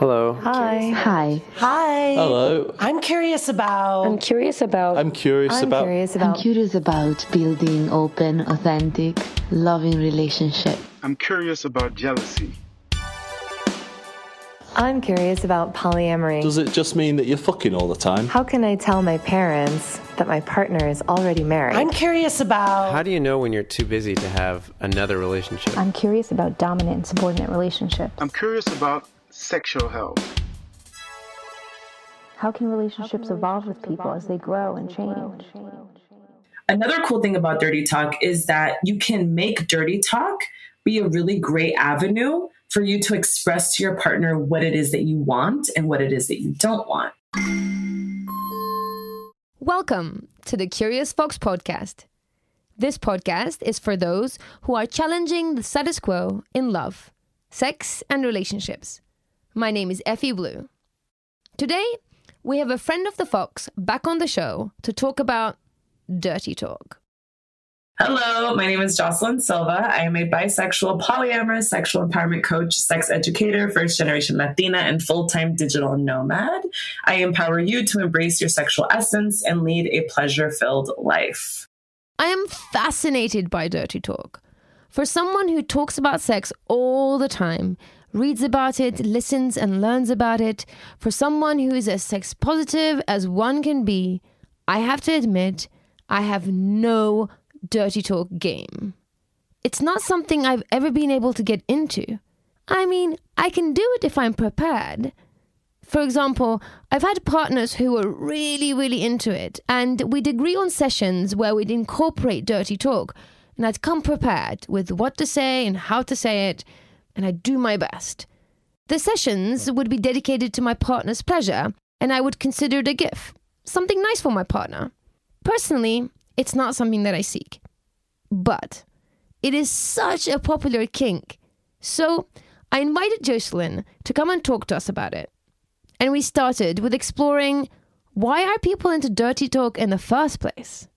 Hello. Hi. Hi. Hi. Hello. I'm curious about Building open, authentic, loving relationship. I'm curious about jealousy. I'm curious about polyamory. Does it just mean that you're fucking all the time? How can I tell my parents that my partner is already married? I'm curious about How do you know when you're too busy to have another relationship? I'm curious about dominant and subordinate relationships. I'm curious about sexual health. How can relationships evolve with people as they grow and change? Another cool thing about Dirty Talk is that you can make Dirty Talk be a really great avenue for you to express to your partner what it is that you want and what it is that you don't want. Welcome to the Curious Fox podcast. This podcast is for those who are challenging the status quo in love, sex, and relationships. My name is Effy Blue. Today, we have a friend of the Fox back on the show to talk about Dirty Talk. Hello, my name is Jocelyn Silva. I am a bisexual, polyamorous sexual empowerment coach, sex educator, first generation Latina, and full-time digital nomad. I empower you to embrace your sexual essence and lead a pleasure-filled life. I am fascinated by Dirty Talk. For someone who talks about sex all the time, reads about it, listens and learns about it, for someone who is as sex positive as one can be, I have to admit, I have no Dirty Talk game. It's not something I've ever been able to get into. I mean, I can do it if I'm prepared. For example, I've had partners who were really into it, and we'd agree on sessions where we'd incorporate Dirty Talk, and I'd come prepared with what to say and how to say it, and I'd do my best. The sessions would be dedicated to my partner's pleasure, and I would consider it a gift, something nice for my partner. Personally, it's not something that I seek. But it is such a popular kink. So I invited Jocelyn to come and talk to us about it. And we started with exploring, why are people into Dirty Talk in the first place?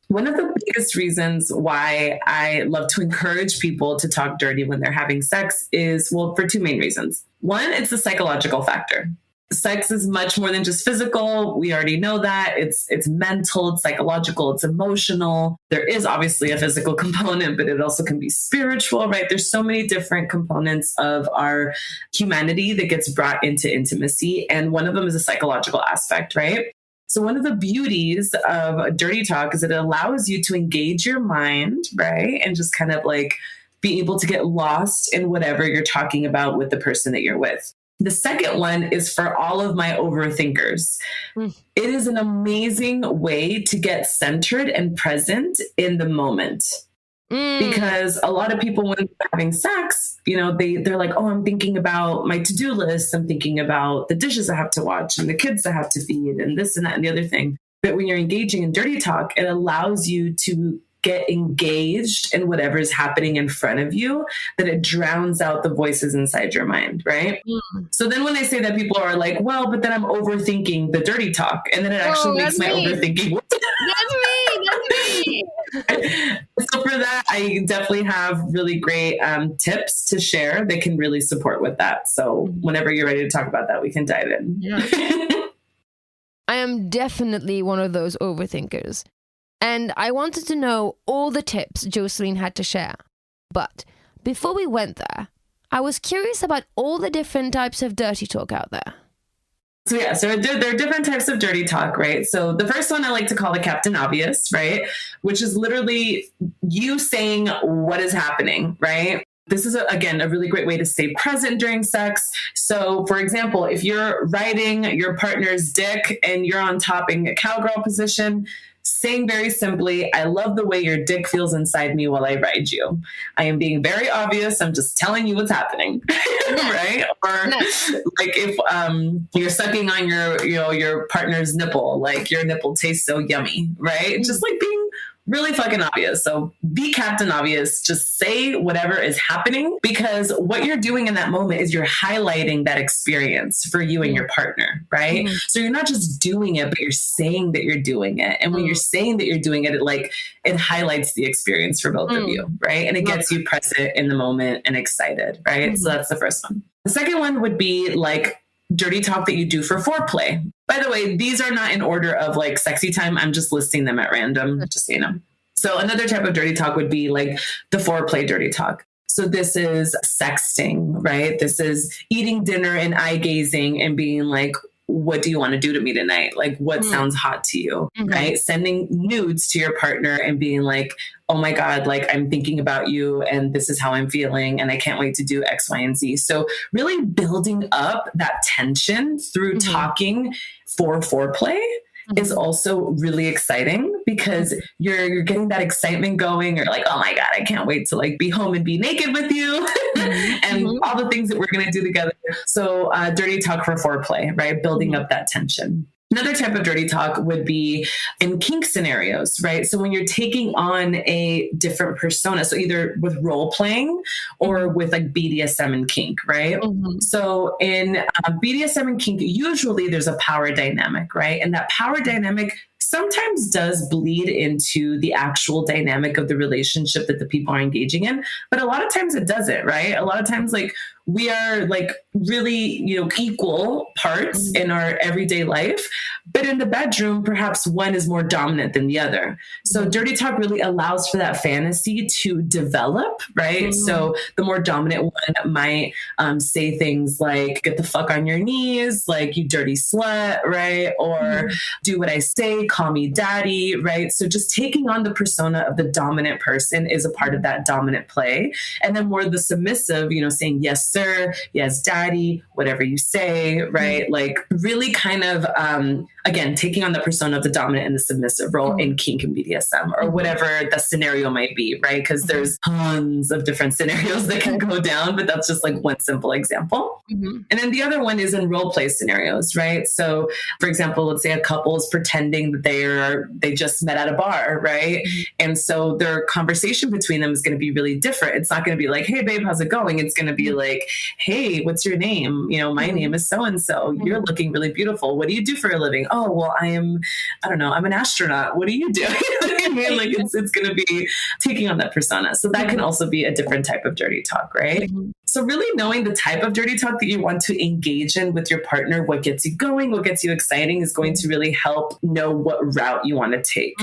One of the biggest reasons why I love to encourage people to talk dirty when they're having sex is, well, for two main reasons. One, it's the psychological factor. Sex is much more than just physical. We already know that. It's mental, it's psychological, it's emotional. There is obviously a physical component, but it also can be spiritual, right? There's so many different components of our humanity that gets brought into intimacy. And one of them is a psychological aspect, right? So one of the beauties of Dirty Talk is that it allows you to engage your mind, right? And just kind of like be able to get lost in whatever you're talking about with the person that you're with. The second one is for all of my overthinkers. It is an amazing way to get centered and present in the moment. Because a lot of people, when they're having sex, you know, they're like, oh, I'm thinking about my to-do list. I'm thinking about the dishes I have to watch and the kids I have to feed and this and that and the other thing. But when you're engaging in Dirty Talk, it allows you to get engaged in whatever is happening in front of you, that it drowns out the voices inside your mind, right? So then when I say that, people are like, well, but then I'm overthinking the Dirty Talk. And then it actually makes my overthinking. That's me. So for that, I definitely have really great tips to share that can really support with that. So whenever you're ready to talk about that, we can dive in. Yeah. I am definitely one of those overthinkers. And I wanted to know all the tips Jocelyn had to share. But before we went there, I was curious about all the different types of Dirty Talk out there. So there are different types of Dirty Talk, right? So the first one I like to call the Captain Obvious, right? Which is literally you saying what is happening, right? This is, again, a really great way to stay present during sex. So, for example, if you're riding your partner's dick and you're on top in a cowgirl position, saying very simply, I love the way your dick feels inside me while I ride you. I am being very obvious. I'm just telling you what's happening, right? Or like if you're sucking on your partner's nipple, like your nipple tastes so yummy, right? Just like being really fucking obvious. So be Captain Obvious. Just say whatever is happening, because what you're doing in that moment is you're highlighting that experience for you and your partner, right? So you're not just doing it, but you're saying that you're doing it. And when you're saying that you're doing it, it highlights the experience for both of you, right? And it gets you present in the moment and excited, right? So that's the first one. The second one would be like dirty talk that you do for foreplay. By the way, these are not in order of like sexy time. I'm just listing them at random, just so you know. So another type of dirty talk would be like the foreplay dirty talk. So this is sexting, right? This is eating dinner and eye gazing and being like, what do you want to do to me tonight? Like, what sounds hot to you, right? Sending nudes to your partner and being like, oh my God, like I'm thinking about you and this is how I'm feeling and I can't wait to do X, Y, and Z. So really building up that tension through talking for foreplay is also really exciting because you're getting that excitement going. You're like, oh my God, I can't wait to like be home and be naked with you and all the things that we're going to do together. So dirty talk for foreplay, right? Building up that tension. Another type of dirty talk would be in kink scenarios, right? So when you're taking on a different persona, so either with role playing or with like BDSM and kink, right? So in BDSM and kink, usually there's a power dynamic, right? And that power dynamic sometimes does bleed into the actual dynamic of the relationship that the people are engaging in, but a lot of times it doesn't, right? A lot of times, like, we are like really, equal parts in our everyday life, but in the bedroom, perhaps one is more dominant than the other. So dirty talk really allows for that fantasy to develop, right? So the more dominant one might say things like, get the fuck on your knees, like, you dirty slut, right? Or do what I say, call me daddy, right? So just taking on the persona of the dominant person is a part of that dominant play. And then more the submissive, saying, yes, sir, yes, daddy, whatever you say, right? Like really kind of, again, taking on the persona of the dominant and the submissive role in kink and BDSM or whatever the scenario might be, right? Because there's tons of different scenarios that can go down, but that's just like one simple example. And then the other one is in role play scenarios, right? So for example, let's say a couple is pretending that they just met at a bar, right? And so their conversation between them is going to be really different. It's not going to be like, hey babe, how's it going? It's going to be like, hey, what's your name? My name is so-and-so. You're looking really beautiful. What do you do for a living? Oh, well, I'm an astronaut. What do you do? I mean, like it's going to be taking on that persona. So that can also be a different type of dirty talk, right? So really knowing the type of dirty talk that you want to engage in with your partner, what gets you going, what gets you exciting is going to really help know what route you want to take.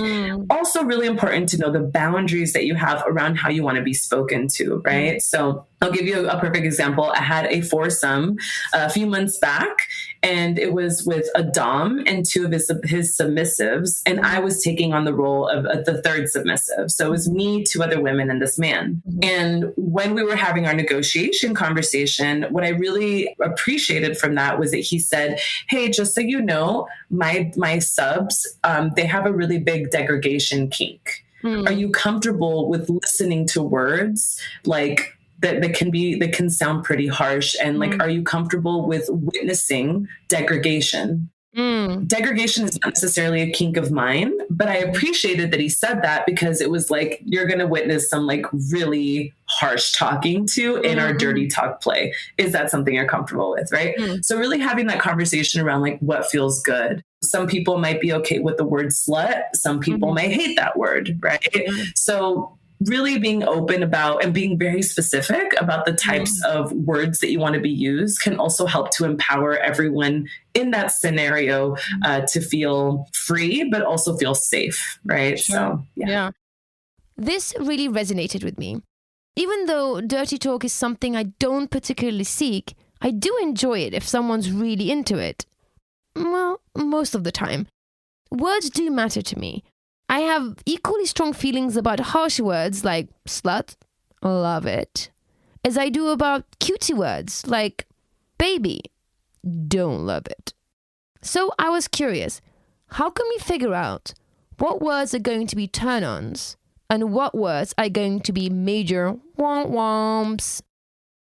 Also really important to know the boundaries that you have around how you want to be spoken to, right? So I'll give you a perfect example. I had a foursome a few months back, and it was with a dom and two of his submissives, and I was taking on the role of the third submissive. So it was me, two other women, and this man. And when we were having our negotiation conversation, what I really appreciated from that was that he said, hey, just so you know, my subs, they have a really big degradation kink. Are you comfortable with listening to words like that can sound pretty harsh? And like, are you comfortable with witnessing degradation? Degradation is not necessarily a kink of mine, but I appreciated that he said that because it was like, you're going to witness some like really harsh talking to in our dirty talk play. Is that something you're comfortable with? Right. So really having that conversation around like what feels good. Some people might be okay with the word slut. Some people might hate that word. Right. So really being open about and being very specific about the types of words that you want to be used can also help to empower everyone in that scenario to feel free, but also feel safe, right? Sure. So, yeah. This really resonated with me. Even though dirty talk is something I don't particularly seek, I do enjoy it if someone's really into it. Well, most of the time. Words do matter to me. I have equally strong feelings about harsh words like slut, love it, as I do about cutie words like baby, don't love it. So I was curious, how can we figure out what words are going to be turn-ons and what words are going to be major womp-womps?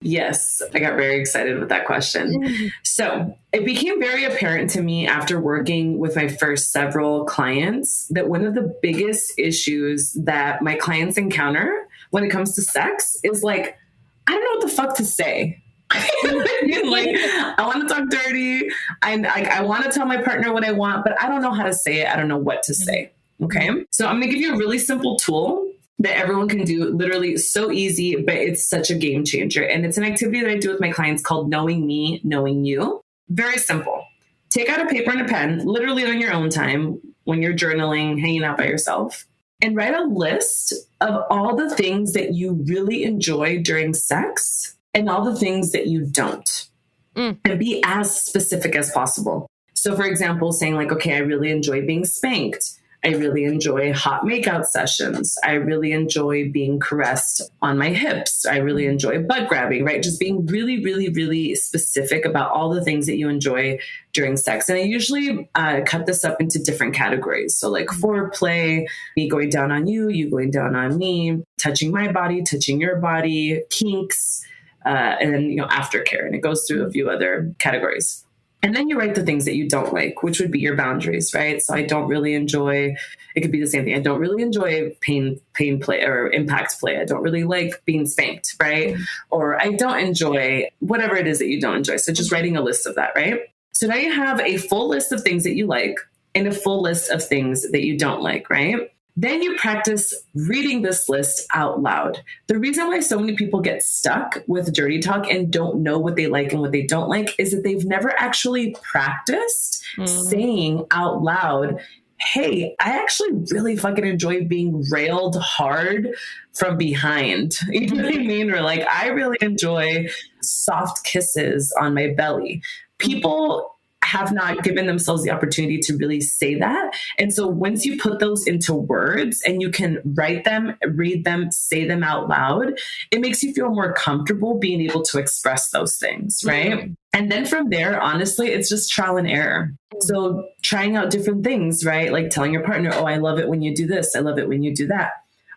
Yes, I got very excited with that question. So it became very apparent to me after working with my first several clients that one of the biggest issues that my clients encounter when it comes to sex is like, I don't know what the fuck to say. Like, I want to talk dirty. I want to tell my partner what I want, but I don't know how to say it. I don't know what to say. Okay. So I'm going to give you a really simple tool that everyone can do, literally so easy, but it's such a game changer. And it's an activity that I do with my clients called Knowing Me, Knowing You. Very simple. Take out a paper and a pen, literally on your own time, when you're journaling, hanging out by yourself, and write a list of all the things that you really enjoy during sex and all the things that you don't. And be as specific as possible. So for example, saying like, okay, I really enjoy being spanked. I really enjoy hot makeout sessions. I really enjoy being caressed on my hips. I really enjoy butt grabbing, right? Just being really, really, really specific about all the things that you enjoy during sex. And I usually cut this up into different categories. So like foreplay, me going down on you, you going down on me, touching my body, touching your body, kinks, and then, aftercare. And it goes through a few other categories. And then you write the things that you don't like, which would be your boundaries, right? So I don't really enjoy, it could be the same thing. I don't really enjoy pain play or impact play. I don't really like being spanked, right? Or I don't enjoy whatever it is that you don't enjoy. So just writing a list of that, right? So now you have a full list of things that you like and a full list of things that you don't like, right? Then you practice reading this list out loud. The reason why so many people get stuck with dirty talk and don't know what they like and what they don't like is that they've never actually practiced saying out loud, hey, I actually really fucking enjoy being railed hard from behind. You know what I mean? Or like, I really enjoy soft kisses on my belly. People have not given themselves the opportunity to really say that. And so once you put those into words and you can write them, read them, say them out loud, it makes you feel more comfortable being able to express those things, right? Mm-hmm. And then from there, honestly, it's just trial and error. So trying out different things, right? Like telling your partner, oh, I love it when you do this. I love it when you do that.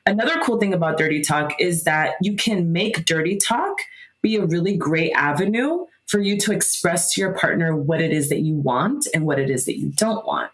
Another cool thing about dirty talk is that you can make dirty talk be a really great avenue for you to express to your partner what it is that you want and what it is that you don't want,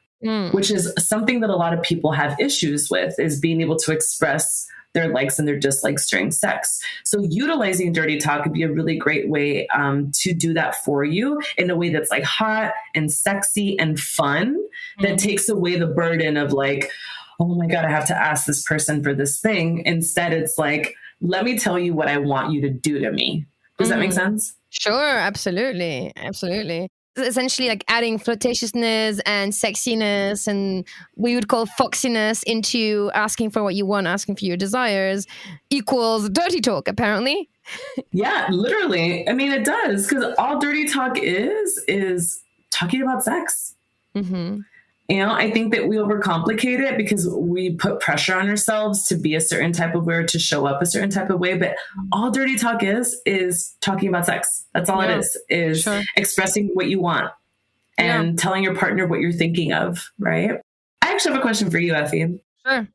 which is something that a lot of people have issues with, is being able to express their likes and their dislikes during sex. So utilizing dirty talk could be a really great way to do that for you in a way that's like hot and sexy and fun, that takes away the burden of like, oh my God, I have to ask this person for this thing. Instead, it's like, let me tell you what I want you to do to me. Does that make sense? Sure, absolutely. Absolutely. Essentially like adding flirtatiousness and sexiness and we would call foxiness into asking for what you want, asking for your desires equals dirty talk, apparently. Yeah, literally. I mean, it does, because all dirty talk is talking about sex. Mm-hmm. I think that we overcomplicate it because we put pressure on ourselves to be a certain type of way or to show up a certain type of way. But all dirty talk is talking about sex. That's all it is expressing what you want and telling your partner what you're thinking of, right? I actually have a question for you, Effy. Sure.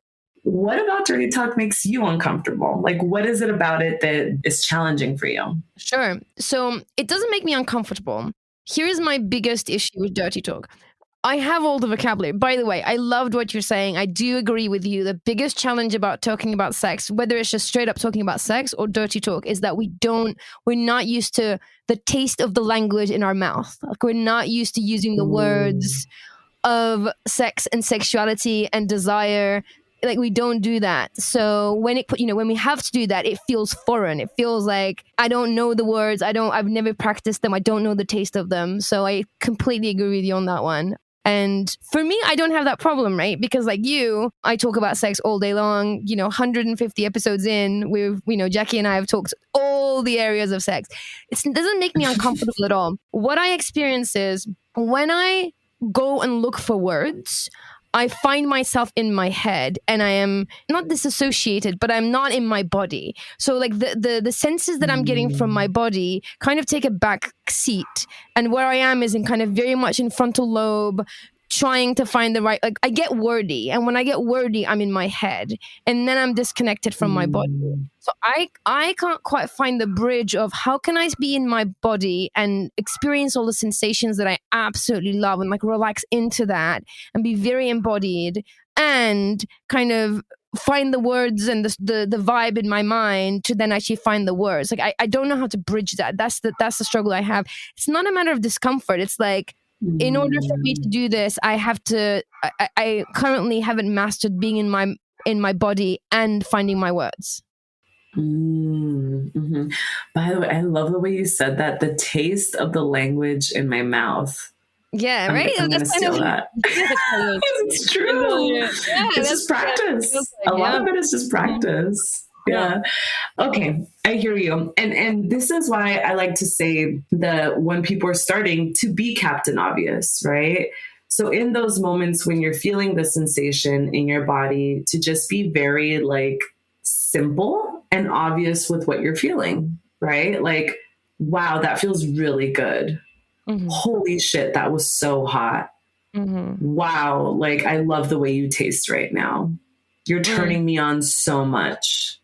What about dirty talk makes you uncomfortable? Like, what is it about it that is challenging for you? Sure. So it doesn't make me uncomfortable. Here's my biggest issue with dirty talk. I have all the vocabulary. By the way, I loved what you're saying. I do agree with you. The biggest challenge about talking about sex, whether it's just straight up talking about sex or dirty talk, is that we're not used to the taste of the language in our mouth. Like we're not used to using the words of sex and sexuality and desire. Like we don't do that. So when when we have to do that, it feels foreign. It feels like I don't know the words. I've never practiced them. I don't know the taste of them. So I completely agree with you on that one. And for me, I don't have that problem, right? Because like you, I talk about sex all day long, 150 episodes in, Jackie and I have talked all the areas of sex. It doesn't make me uncomfortable at all. What I experience is when I go and look for words, I find myself in my head and I am not disassociated, but I'm not in my body. So like the senses that I'm getting from my body kind of take a back seat. And where I am is in kind of very much in frontal lobe, trying to find the right, like I get wordy. And when I get wordy, I'm in my head and then I'm disconnected from my body. So I can't quite find the bridge of how can I be in my body and experience all the sensations that I absolutely love and like relax into that and be very embodied and kind of find the words and the vibe in my mind to then actually find the words. Like I don't know how to bridge that. That's the struggle I have. It's not a matter of discomfort. It's like, in order for me to do this, I currently haven't mastered being in my body and finding my words. Mm-hmm. By the way, I love the way you said that. The taste of the language in my mouth. Yeah, right? I'm going to steal that. It's true. Yeah, it's just practice. A lot of it is just practice. Yeah. Okay. I hear you. And this is why I like to say that when people are starting to be Captain Obvious, right? So in those moments when you're feeling the sensation in your body, to just be very like simple and obvious with what you're feeling, right? Like, wow, that feels really good. Mm-hmm. Holy shit, that was so hot. Mm-hmm. Wow, like I love the way you taste right now. You're turning me on so much.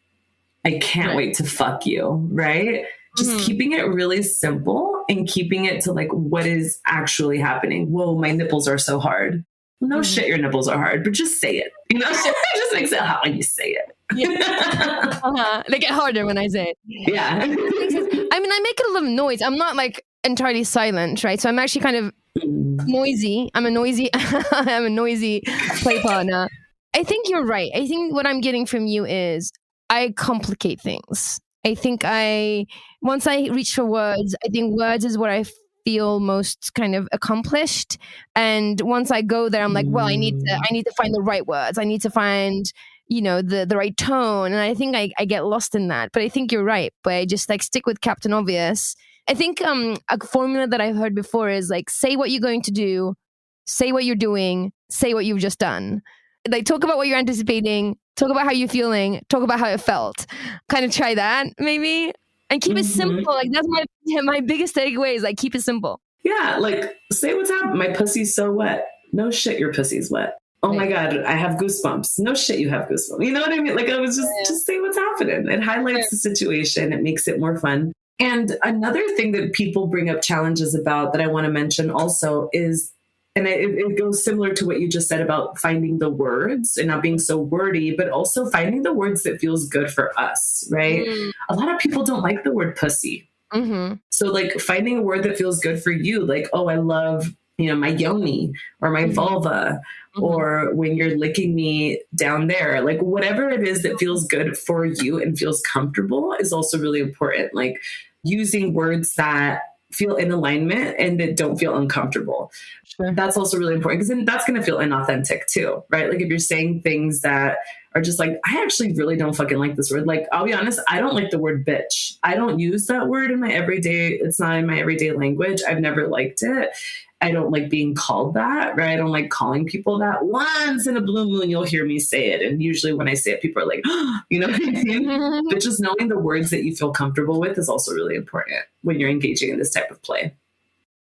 I can't wait to fuck you, right? Just keeping it really simple and keeping it to like what is actually happening. Whoa, my nipples are so hard. No shit, your nipples are hard, but just say it. You know, it just makes it hot when you say it. Yeah. They get harder when I say it. Yeah. I mean, I make a lot of noise. I'm not like entirely silent, right? So I'm actually kind of noisy. I'm a noisy play partner. I think you're right. I think what I'm getting from you is I complicate things. I think once I reach for words, I think words is where I feel most kind of accomplished. And once I go there, I'm like, well, I need to find the right words. I need to find, the right tone. And I think I get lost in that. But I think you're right. But I just like stick with Captain Obvious. I think a formula that I've heard before is like, say what you're going to do, say what you're doing, say what you've just done. Like talk about what you're anticipating, talk about how you're feeling, talk about how it felt. Kind of try that maybe and keep it simple. Like that's my biggest takeaway is like keep it simple. Yeah, like say what's happening. My pussy's so wet. No shit, your pussy's wet. Oh my God, I have goosebumps. No shit, you have goosebumps. You know what I mean? Like I was just say what's happening. It highlights the situation. It makes it more fun. And another thing that people bring up challenges about that I want to mention also is, and it goes similar to what you just said about finding the words and not being so wordy, but also finding the words that feels good for us, right? A lot of people don't like the word pussy. So like finding a word that feels good for you, like, oh, I love, my yoni or my vulva, or when you're licking me down there, like whatever it is that feels good for you and feels comfortable is also really important. Like using words that feel in alignment and that don't feel uncomfortable. Sure. That's also really important because then that's going to feel inauthentic too, right? Like if you're saying things that are just like, I actually really don't fucking like this word. Like, I'll be honest, I don't like the word bitch. I don't use that word in my everyday. It's not in my everyday language. I've never liked it. I don't like being called that, right? I don't like calling people that. Once in a blue moon, you'll hear me say it. And usually when I say it, people are like, oh, you know what I mean? But just knowing the words that you feel comfortable with is also really important when you're engaging in this type of play.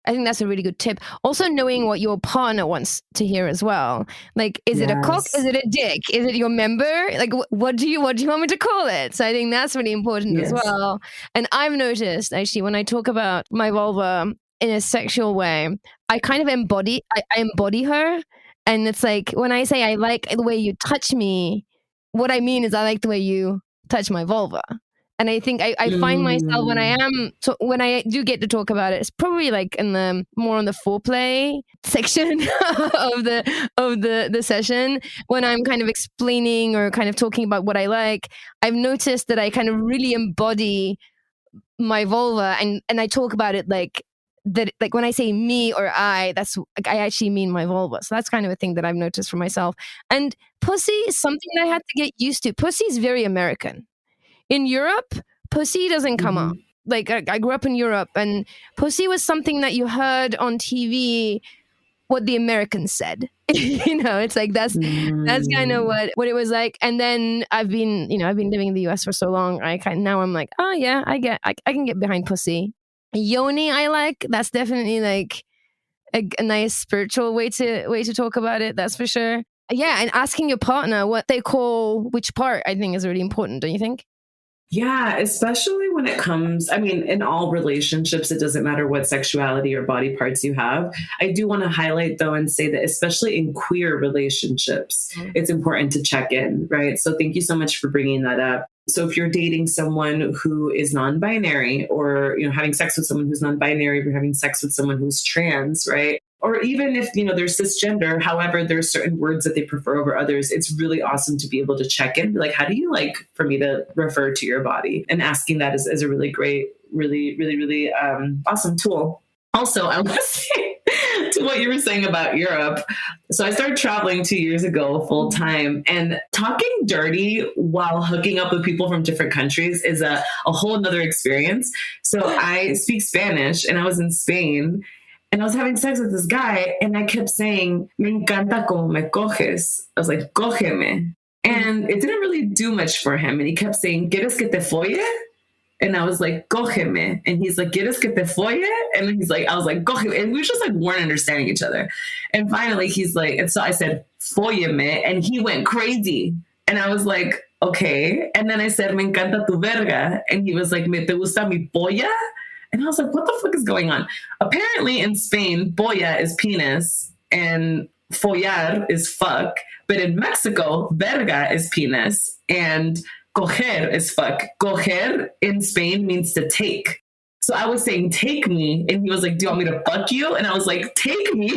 I think that's a really good tip. Also knowing what your partner wants to hear as well. Like, is it a cock? Is it a dick? Is it your member? Like, what do you want me to call it? So I think that's really important as well. And I've noticed actually when I talk about my vulva in a sexual way, I kind of embody her. And it's like, when I say I like the way you touch me, what I mean is I like the way you touch my vulva. And I think I find myself when I do get to talk about it, it's probably like in the more on the foreplay section of the session when I'm kind of explaining or kind of talking about what I like. I've noticed that I kind of really embody my vulva and I talk about it like that. Like when I say me or I actually mean my vulva. So that's kind of a thing that I've noticed for myself. And pussy is something that I had to get used to. Pussy is very American. In Europe, pussy doesn't come up. Like I grew up in Europe and pussy was something that you heard on TV, what the Americans said. It's like that's kind of what it was like. And then I've been living in the US for so long. Now I'm like, oh yeah, I can get behind pussy. Yoni, I like. That's definitely like a nice spiritual way to talk about it. That's for sure. Yeah, and asking your partner what they call which part, I think is really important. Don't you think? Yeah, especially when it comes, in all relationships, it doesn't matter what sexuality or body parts you have. I do want to highlight, though, and say that especially in queer relationships, it's important to check in, right? So thank you so much for bringing that up. So if you're dating someone who is non-binary or, having sex with someone who's non-binary, or having sex with someone who's trans, right? or even if, they're cisgender, however, there's certain words that they prefer over others. It's really awesome to be able to check in, be like, how do you like for me to refer to your body? And asking that is a really great, really awesome tool. Also, I want to say to what you were saying about Europe. So I started traveling 2 years ago full time, and talking dirty while hooking up with people from different countries is a whole nother experience. So I speak Spanish, and I was in Spain, and I was having sex with this guy, and I kept saying, "Me encanta como me coges." I was like, "Cógeme." And it didn't really do much for him. And he kept saying, "¿Quieres que te folle?" And I was like, "Cógeme." And he's like, "¿Quieres que te folle?" And he's like, I was like, "Cógeme." And we just like weren't understanding each other. And finally he's like, and so I said, "Fólleme." And he went crazy. And I was like, okay. And then I said, "Me encanta tu verga." And he was like, "Me te gusta mi polla?" And I was like, what the fuck is going on? Apparently in Spain, polla is penis and follar is fuck. But in Mexico, verga is penis and coger is fuck. Coger in Spain means to take. So I was saying, "Take me." And he was like, "Do you want me to fuck you?" And I was like, "Take me."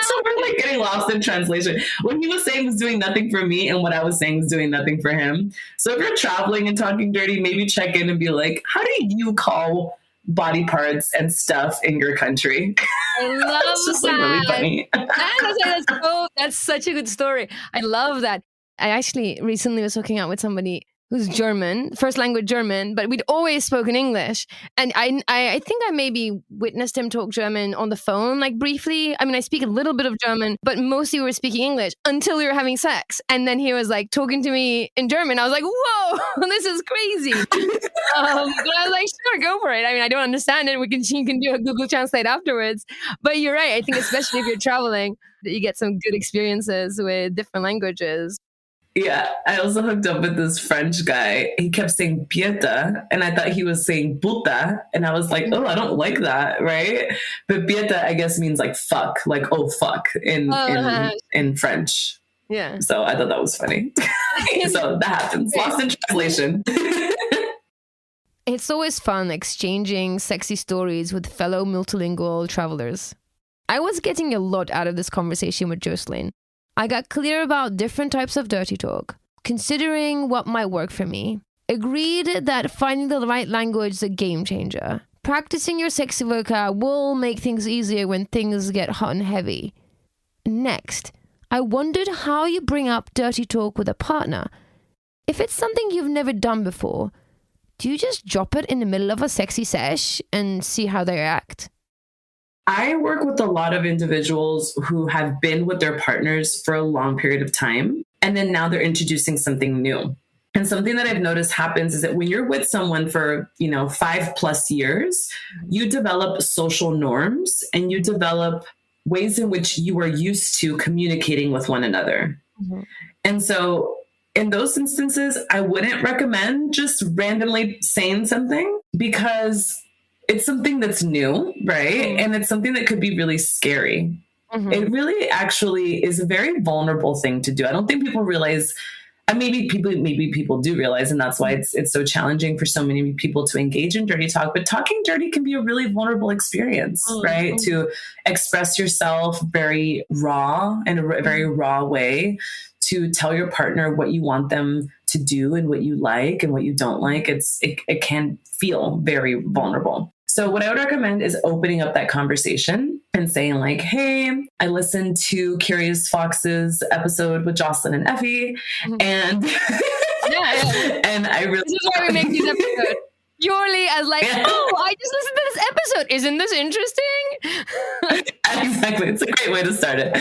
So we're like getting lost in translation. What he was saying was doing nothing for me, and what I was saying was doing nothing for him. So if you're traveling and talking dirty, maybe check in and be like, how do you call body parts and stuff in your country? I love it's just that. like really funny. That's such a good story. I love that. I actually recently was hooking out with somebody who's German, first language German, but we'd always spoken English. And I think I maybe witnessed him talk German on the phone, like briefly. I mean, I speak a little bit of German, but mostly we were speaking English until we were having sex. And then he was like talking to me in German. I was like, whoa, this is crazy. But I was like, sure, go for it. I mean, I don't understand it. You can do a Google Translate afterwards. But you're right. I think especially if you're traveling, that you get some good experiences with different languages. Yeah, I also hooked up with this French guy. He kept saying pieta, and I thought he was saying puta, and I was like, oh, I don't like that, right? But pieta, I guess, means like fuck, like oh fuck in French. Yeah. So I thought that was funny. So that happens. Lost in translation. It's always fun exchanging sexy stories with fellow multilingual travelers. I was getting a lot out of this conversation with Jocelyn. I got clear about different types of dirty talk, considering what might work for me. Agreed that finding the right language is a game changer. Practicing your sexy vocab will make things easier when things get hot and heavy. Next, I wondered how you bring up dirty talk with a partner. If it's something you've never done before, do you just drop it in the middle of a sexy sesh and see how they react? I work with a lot of individuals who have been with their partners for a long period of time, and then now they're introducing something new. And something that I've noticed happens is that when you're with someone for, 5+ years, you develop social norms and you develop ways in which you are used to communicating with one another. Mm-hmm. And so in those instances, I wouldn't recommend just randomly saying something because it's something that's new, right? Mm-hmm. And it's something that could be really scary. Mm-hmm. It really actually is a very vulnerable thing to do. I don't think people realize, and maybe people do realize, and that's why it's so challenging for so many people to engage in dirty talk. But talking dirty can be a really vulnerable experience, mm-hmm. right? To express yourself very raw, in a very raw way, to tell your partner what you want them to do and what you like and what you don't like. It can feel very vulnerable. So what I would recommend is opening up that conversation and saying like, hey, I listened to Curious Fox's episode with Jocelyn and Effy. Mm-hmm. And and I really... This is why we make these episodes. Purely as like, oh, I just listened to this episode. Isn't this interesting? Exactly. It's a great way to start it.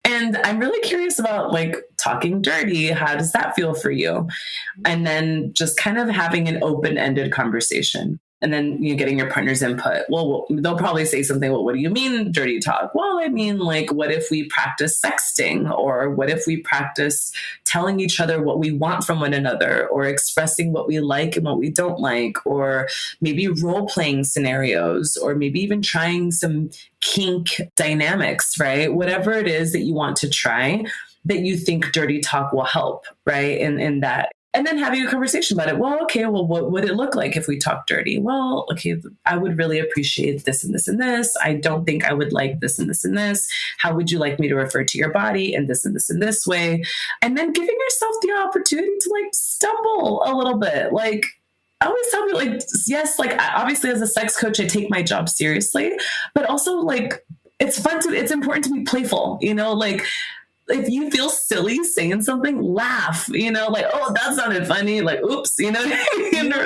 And I'm really curious about like talking dirty. How does that feel for you? And then just kind of having an open-ended conversation. And then getting your partner's input. Well, they'll probably say something. Well, what do you mean dirty talk? Well, I mean, like, what if we practice sexting? Or what if we practice telling each other what we want from one another, or expressing what we like and what we don't like, or maybe role-playing scenarios, or maybe even trying some kink dynamics, right? Whatever it is that you want to try that you think dirty talk will help, right? In that And then having a conversation about it. Well, okay, well, what would it look like if we talk dirty? Well, okay, I would really appreciate this and this and this. I don't think I would like this and this and this. How would you like me to refer to your body in this and this and this way? And then giving yourself the opportunity to like stumble a little bit. Like, I always tell people, like, yes, like, obviously as a sex coach, I take my job seriously, but also like, it's important to be playful, you know, like, if you feel silly saying something, laugh, you know, like, oh, that sounded funny, like, oops, you know,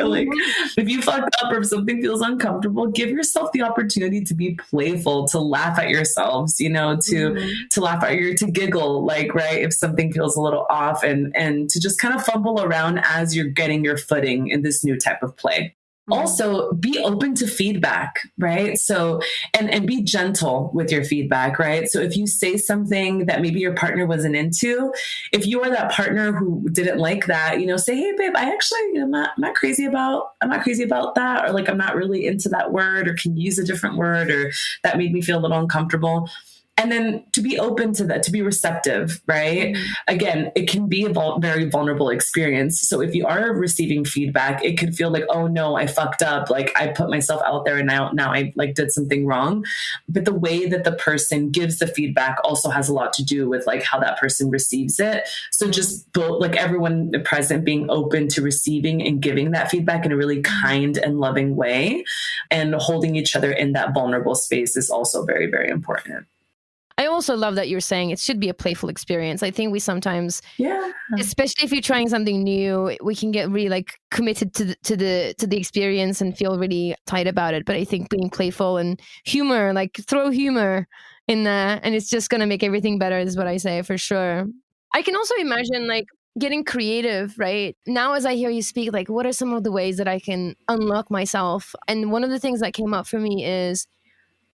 like, if you fuck up or if something feels uncomfortable, give yourself the opportunity to be playful, to laugh at yourselves, you know, to laugh at to giggle, like, right, if something feels a little off, and to just kind of fumble around as you're getting your footing in this new type of play. Also, be open to feedback, right? So, and be gentle with your feedback, right? So if you say something that maybe your partner wasn't into, if you are that partner who didn't like that, you know, say, hey, babe, I actually, I'm not crazy about that, or like, I'm not really into that word, or can you use a different word, or that made me feel a little uncomfortable. And then to be open to that, to be receptive, right? Again, it can be a very vulnerable experience. So if you are receiving feedback, it could feel like, oh no, I fucked up. Like, I put myself out there and now I like did something wrong. But the way that the person gives the feedback also has a lot to do with like how that person receives it. So just like everyone present being open to receiving and giving that feedback in a really kind and loving way, and holding each other in that vulnerable space is also very, very important. I also love that you're saying it should be a playful experience. I think we sometimes, especially if you're trying something new, we can get really like committed to the experience and feel really tight about it. But I think being playful and humor, like throw humor in there, and it's just going to make everything better, is what I say for sure. I can also imagine like getting creative, right? Now, as I hear you speak, like, what are some of the ways that I can unlock myself? And one of the things that came up for me is,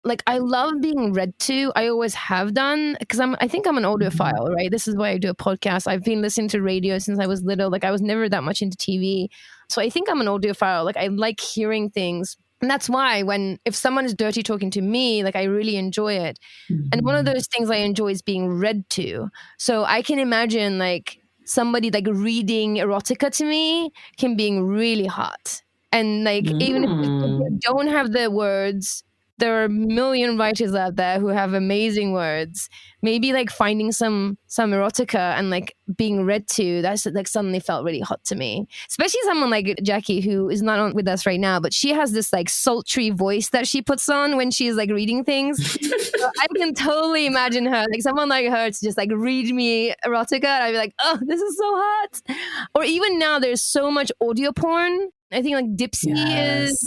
like, I love being read to. I always have done, because I think I'm an audiophile, right? This is why I do a podcast. I've been listening to radio since I was little. Like, I was never that much into TV. So I think I'm an audiophile. Like, I like hearing things. And that's why if someone is dirty talking to me, like, I really enjoy it. And one of those things I enjoy is being read to. So I can imagine like somebody like reading erotica to me can be really hot. And like, even if they don't have the words, there are a million writers out there who have amazing words. Maybe like finding some erotica and like being read to, that's like suddenly felt really hot to me. Especially someone like Jackie, who is not on with us right now, but she has this like sultry voice that she puts on when she's like reading things. So I can totally imagine her, like someone like her, to just like read me erotica, and I'd be like, oh, this is so hot. Or even now, there's so much audio porn. I think like Dipsy is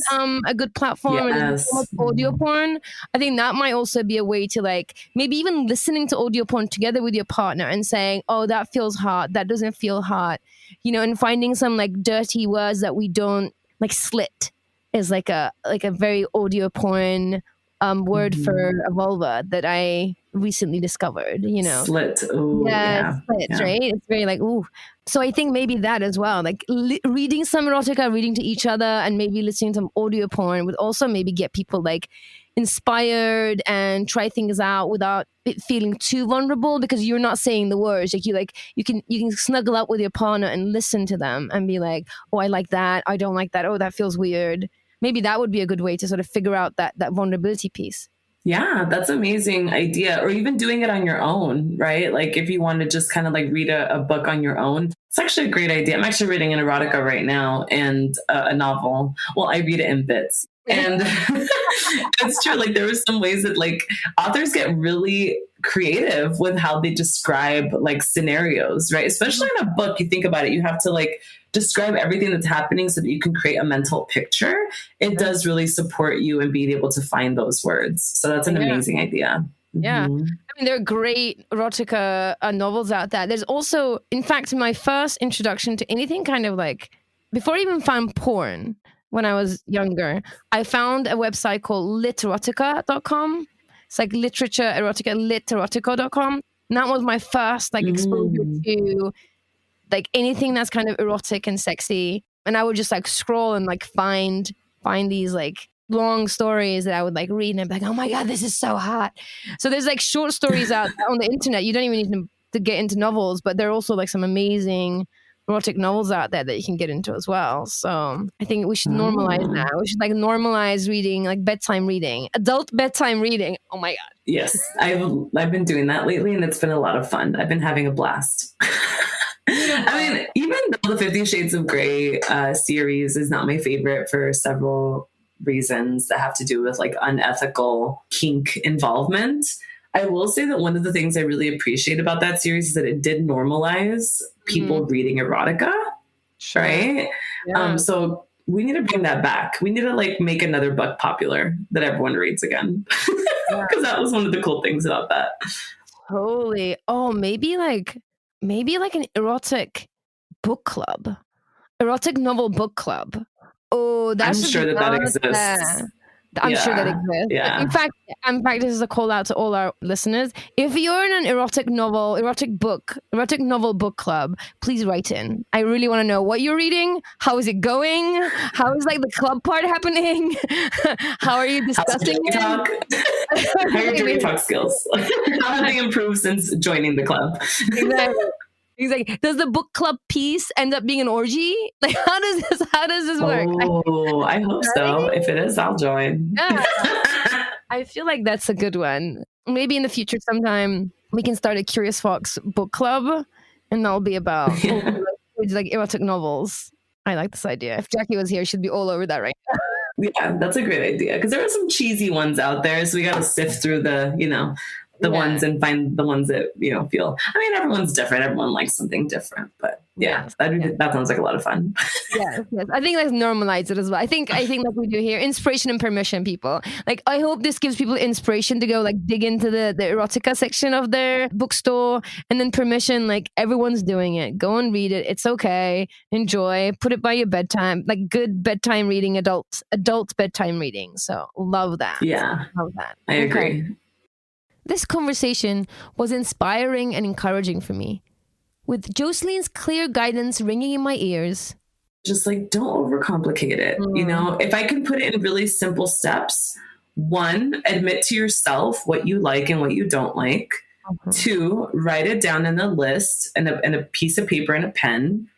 a good platform, and there's so much audio porn. I think that might also be a way to like maybe even listening to audio porn together with your partner and saying, oh, that feels hot, that doesn't feel hot, you know, and finding some like dirty words that we don't like. Slit is like a very audio porn word for a vulva that I recently discovered, you know. Slit. Ooh, slit, right? It's very like, ooh. So I think maybe that as well, like reading some erotica, reading to each other, and maybe listening to some audio porn would also maybe get people like inspired and try things out without it feeling too vulnerable, because you're not saying the words. Like you can snuggle up with your partner and listen to them and be like, oh, I like that, I don't like that, oh, that feels weird. Maybe that would be a good way to sort of figure out that vulnerability piece. Yeah, that's an amazing idea. Or even doing it on your own, right? Like if you want to just kind of like read a book on your own, it's actually a great idea. I'm actually reading an erotica right now, and a novel. Well, I read it in bits. And it's true. Like there were some ways that like authors get really creative with how they describe like scenarios, right? Especially in a book, you think about it, you have to like describe everything that's happening so that you can create a mental picture. It does really support you in being able to find those words. So that's an amazing idea. Yeah. I mean, there are great erotica novels out there. There's also, in fact, my first introduction to anything kind of like, before I even found porn when I was younger, I found a website called literotica.com. It's like literature, erotica, literotica.com. And that was my first like exposure to like anything that's kind of erotic and sexy. And I would just like scroll and like find these like long stories that I would like read, and I'd be like, oh my God, this is so hot. So there's like short stories out on the internet. You don't even need to get into novels, but there are also like some amazing erotic novels out there that you can get into as well. So I think we should normalize that. We should like normalize reading, like bedtime reading, adult bedtime reading. Oh my God. Yes, I've been doing that lately, and it's been a lot of fun. I've been having a blast. I mean, even though the 50 Shades of Grey series is not my favorite for several reasons that have to do with like unethical kink involvement, I will say that one of the things I really appreciate about that series is that it did normalize people reading erotica, right? Yeah. So we need to bring that back. We need to like make another book popular that everyone reads again. Because that was one of the cool things about that. Totally. Oh, maybe like an erotic book club, erotic novel book club. Oh, that's I'm sure that exists. I'm sure that exists. Yeah. In fact, this is a call out to all our listeners. If you're in an erotic novel book club, please write in. I really want to know what you're reading. How is it going? How is like the club part happening? How are you discussing it? How are your dirty talk skills? How have they improved since joining the club? Exactly. He's like, does the book club piece end up being an orgy? Like, how does this work? Oh, I hope so. If it is, I'll join. Yeah. I feel like that's a good one. Maybe in the future sometime we can start a Curious Fox book club, and that'll be about like erotic novels. I like this idea. If Jackie was here, she'd be all over that right now. Yeah, that's a great idea. Because there are some cheesy ones out there, so we got to sift through the ones and find the ones that, feel, I mean, everyone's different. Everyone likes something different, but that sounds like a lot of fun. Yes. I think let's normalize it as well. I think like we do here, inspiration and permission, people. Like, I hope this gives people inspiration to go like dig into the erotica section of their bookstore, and then permission, like everyone's doing it. Go and read it. It's okay. Enjoy. Put it by your bedtime, like good bedtime reading, adult bedtime reading. So love that. Yeah. Love that. I agree. This conversation was inspiring and encouraging for me. With Jocelyn's clear guidance ringing in my ears. Just like, don't overcomplicate it. If I can put it in really simple steps, 1, admit to yourself what you like and what you don't like. 2, write it down in a list and a piece of paper and a pen.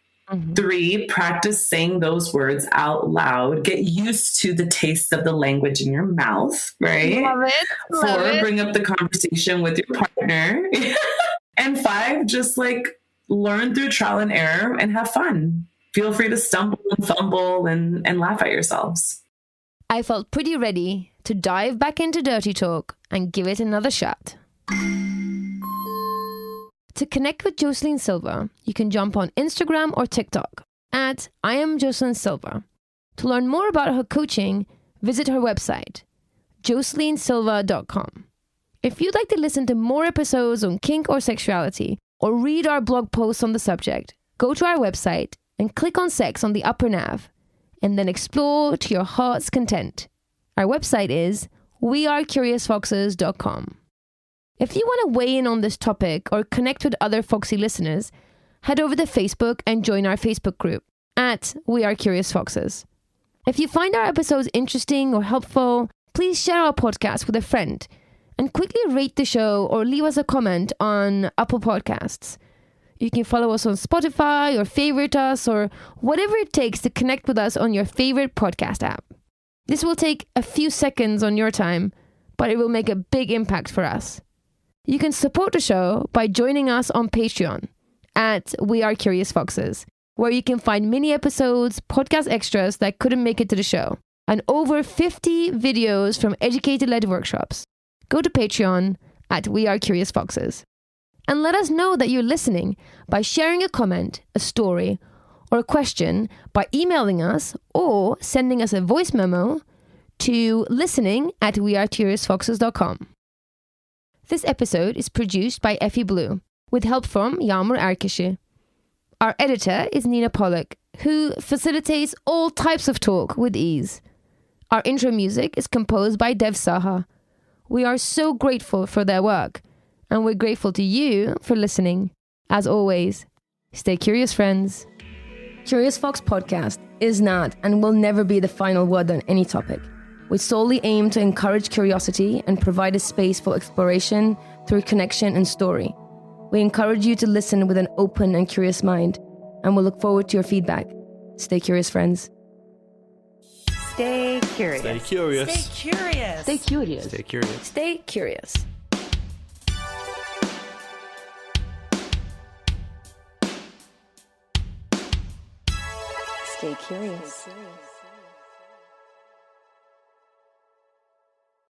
3, practice saying those words out loud. Get used to the taste of the language in your mouth, right? Love 4, bring up the conversation with your partner. And 5, just like learn through trial and error and have fun. Feel free to stumble and fumble and laugh at yourselves. I felt pretty ready to dive back into Dirty Talk and give it another shot. To connect with Jocelyn Silva, you can jump on Instagram or TikTok at I am Jocelyn Silva. To learn more about her coaching, visit her website, jocelynsilva.com. If you'd like to listen to more episodes on kink or sexuality, or read our blog posts on the subject, go to our website and click on sex on the upper nav, and then explore to your heart's content. Our website is wearecuriousfoxes.com. If you want to weigh in on this topic or connect with other Foxy listeners, head over to Facebook and join our Facebook group at We Are Curious Foxes. If you find our episodes interesting or helpful, please share our podcast with a friend and quickly rate the show or leave us a comment on Apple Podcasts. You can follow us on Spotify or favorite us or whatever it takes to connect with us on your favorite podcast app. This will take a few seconds on your time, but it will make a big impact for us. You can support the show by joining us on Patreon at We Are Curious Foxes, where you can find mini episodes, podcast extras that couldn't make it to the show, and over 50 videos from Educator-led workshops. Go to Patreon at We Are Curious Foxes. And let us know that you're listening by sharing a comment, a story, or a question by emailing us or sending us a voice memo to listening@wearecuriousfoxes.com. This episode is produced by Effy Blue, with help from Yağmur Erkişi. Our editor is Nina Pollock, who facilitates all types of talk with ease. Our intro music is composed by Dev Saha. We are so grateful for their work, and we're grateful to you for listening. As always, stay curious, friends. Curious Fox Podcast is not and will never be the final word on any topic. We solely aim to encourage curiosity and provide a space for exploration through connection and story. We encourage you to listen with an open and curious mind, and we'll look forward to your feedback. Stay curious, friends. Stay curious. Stay curious. Stay curious. Stay curious. Stay curious. Stay curious. Stay curious.